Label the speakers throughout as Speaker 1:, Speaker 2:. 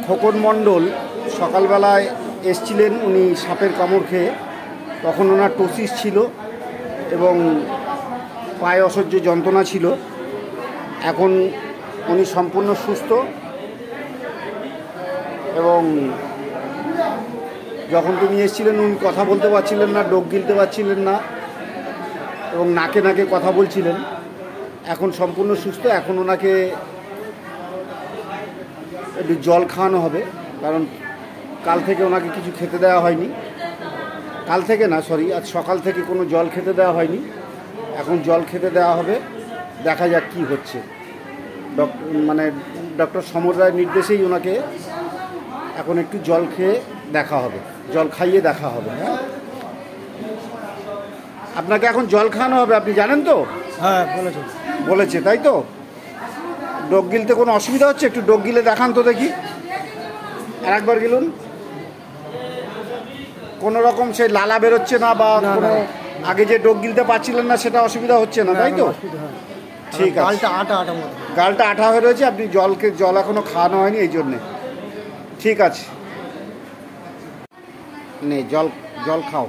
Speaker 1: খোকন মণ্ডল সকালবেলায় এসছিলেন, উনি সাপের কামড় খেয়ে। তখন ওনার টোসিস ছিল এবং পায়ে অসহ্য যন্ত্রণা ছিল। এখন উনি সম্পূর্ণ সুস্থ এবং যখন তুমি এসেছিলেন উনি কথা বলতে পারছিলেন না, ডোক গিলতে পারছিলেন না এবং নাকে নাকে কথা বলছিলেন। এখন সম্পূর্ণ সুস্থ। এখন ওনাকে একটু জল খাওয়ানো হবে, কারণ কাল থেকে ওনাকে কিছু খেতে দেওয়া হয়নি। কাল থেকে না, সরি, আজ সকাল থেকে কোনো জল খেতে দেওয়া হয়নি। এখন জল খেতে দেওয়া হবে, দেখা যাক কী হচ্ছে। ডক্টর সমর রায়ের নির্দেশেই ওনাকে এখন একটু জল খেয়ে দেখা হবে, জল খাইয়ে দেখা হবে। হ্যাঁ, আপনাকে এখন জল খাওয়ানো হবে, আপনি জানেন তো?
Speaker 2: হ্যাঁ,
Speaker 1: বলেছে, তাই তো? ডোক গিলতে কোনো অসুবিধা হচ্ছে? একটু ডোক গিলে দেখান তো দেখি, আর একবার গিলুন। কোনো রকম সেই লালা বেরোচ্ছে না বা কোনো আগে যে ডোক গিলতে পারছিলেন না সেটা অসুবিধা হচ্ছে না, তাই তো? ঠিক আছে, গালটা আঠা হয়ে রয়েছে, আপনি জল এখনো খাওয়ানো হয়নি এই জন্যে। ঠিক আছে, নে জল খাও।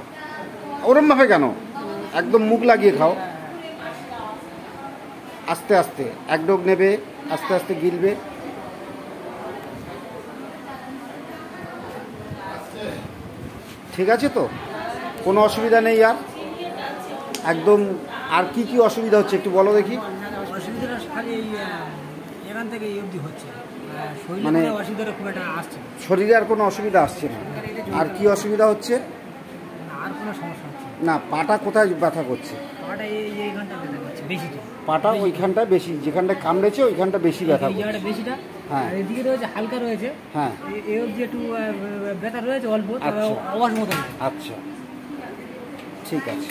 Speaker 1: ওরমভাবে কেন, একদম মুখ লাগিয়ে খাও, আস্তে আস্তে। এক ডোক নেবে, আস্তে আস্তে গিলবে। ঠিক আছে তো, কোনো অসুবিধা নেই আর একদম। আর কি কি অসুবিধা হচ্ছে একটু বলো দেখি।
Speaker 2: অসুবিধাটা খালি এখান থেকে অবধি হচ্ছে,
Speaker 1: মানে
Speaker 2: অসুবিধাটা খুব একটা আসছে না,
Speaker 1: শরীরে আর কোনো অসুবিধা আসছে না। আর কি অসুবিধা হচ্ছে?
Speaker 2: আর কোনো সমস্যা হচ্ছে
Speaker 1: না। পাটা কোথায় ব্যথা করছে?
Speaker 2: পাটা এইখানটা ব্যথা করছে বেশি,
Speaker 1: পাটা ওইখানটায় বেশি, যেখানটায় কামড়েছে ওইখানটা বেশি ব্যথা করছে।
Speaker 2: বেশিটা।
Speaker 1: হ্যাঁ,
Speaker 2: এদিকে রয়েছে হালকা রয়েছে।
Speaker 1: হ্যাঁ,
Speaker 2: এই অবধি একটু ব্যথা রয়েছে অল্প, আওয়াজ মতো।
Speaker 1: আচ্ছা, ঠিক আছে।